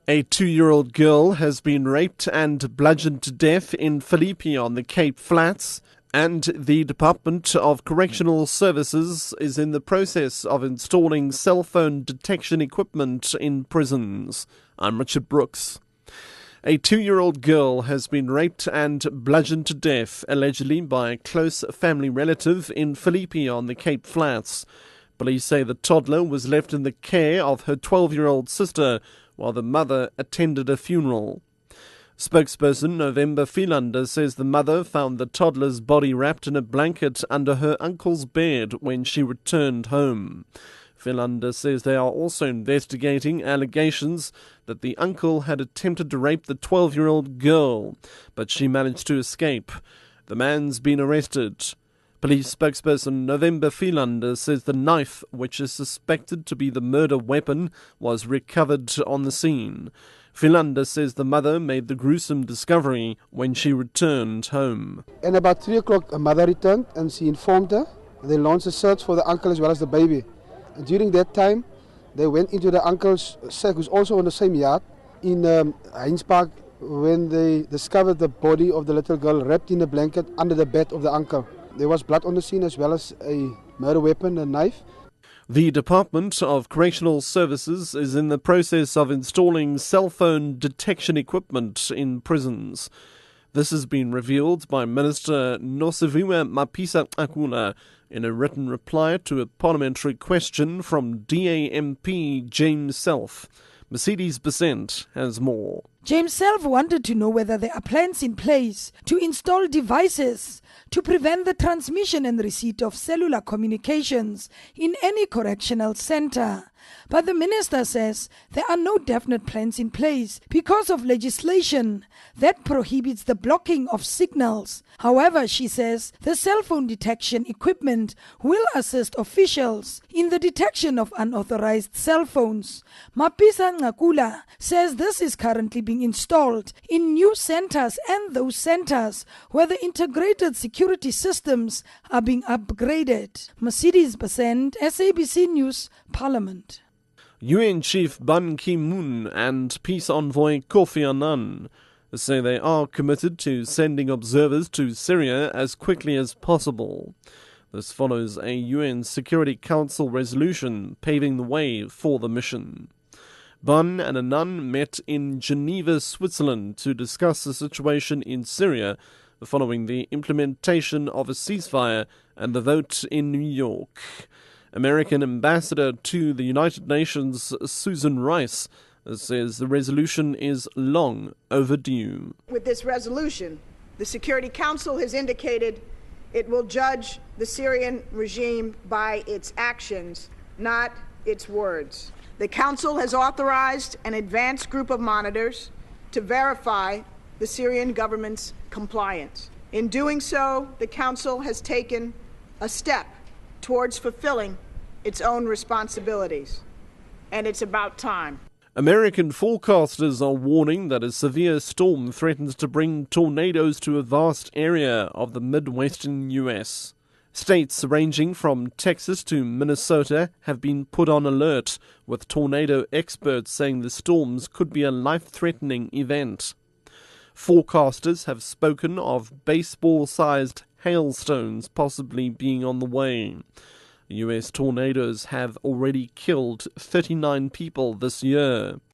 A 2-year-old girl has been raped and bludgeoned to death in Philippi on the Cape Flats, and the Department of Correctional Services is in the process of installing cell phone detection equipment in prisons. I'm Richard Brooks. A 2-year-old girl has been raped and bludgeoned to death, allegedly by a close family relative in Philippi on the Cape Flats. Police say the toddler was left in the care of her 12-year-old sister while the mother attended a funeral. Spokesperson November Philander says the mother found the toddler's body wrapped in a blanket under her uncle's bed when she returned home. Philander says they are also investigating allegations that the uncle had attempted to rape the 12-year-old girl, but she managed to escape. The man's been arrested. Police spokesperson November Philander says the knife, which is suspected to be the murder weapon, was recovered on the scene. Philander says the mother made the gruesome discovery when she returned home. And about 3 o'clock, a mother returned and she informed her. They launched a search for the uncle as well as the baby. And during that time, they went into the uncle's shack, who's also on the same yard, in Heinz Park, when they discovered the body of the little girl wrapped in a blanket under the bed of the uncle. There was blood on the scene as well as a murder weapon, a knife. The Department of Correctional Services is in the process of installing cell phone detection equipment in prisons. This has been revealed by Minister Nosiviwe Mapisa-Akula in a written reply to a parliamentary question from DA MP James Self. Mercedes Besant has more. James Self wanted to know whether there are plans in place to install devices to prevent the transmission and receipt of cellular communications in any correctional center. But the minister says there are no definite plans in place because of legislation that prohibits the blocking of signals. However, she says the cell phone detection equipment will assist officials in the detection of unauthorized cell phones. Mapisa-Akula says this is currently being installed in new centers and those centers where the integrated security systems are being upgraded. Mercedes Besant, SABC News, Parliament. UN Chief Ban Ki-moon and Peace Envoy Kofi Annan say they are committed to sending observers to Syria as quickly as possible. This follows a UN Security Council resolution paving the way for the mission. Ban and Annan met in Geneva, Switzerland to discuss the situation in Syria following the implementation of a ceasefire and the vote in New York. American ambassador to the United Nations, Susan Rice, says the resolution is long overdue. With this resolution, the Security Council has indicated it will judge the Syrian regime by its actions, not its words. The Council has authorized an advanced group of monitors to verify the Syrian government's compliance. In doing so, the Council has taken a step towards fulfilling its own responsibilities, and it's about time. American forecasters are warning that a severe storm threatens to bring tornadoes to a vast area of the Midwestern U.S. States ranging from Texas to Minnesota have been put on alert, with tornado experts saying the storms could be a life-threatening event. Forecasters have spoken of baseball-sized hailstones possibly being on the way. U.S. tornadoes have already killed 39 people this year.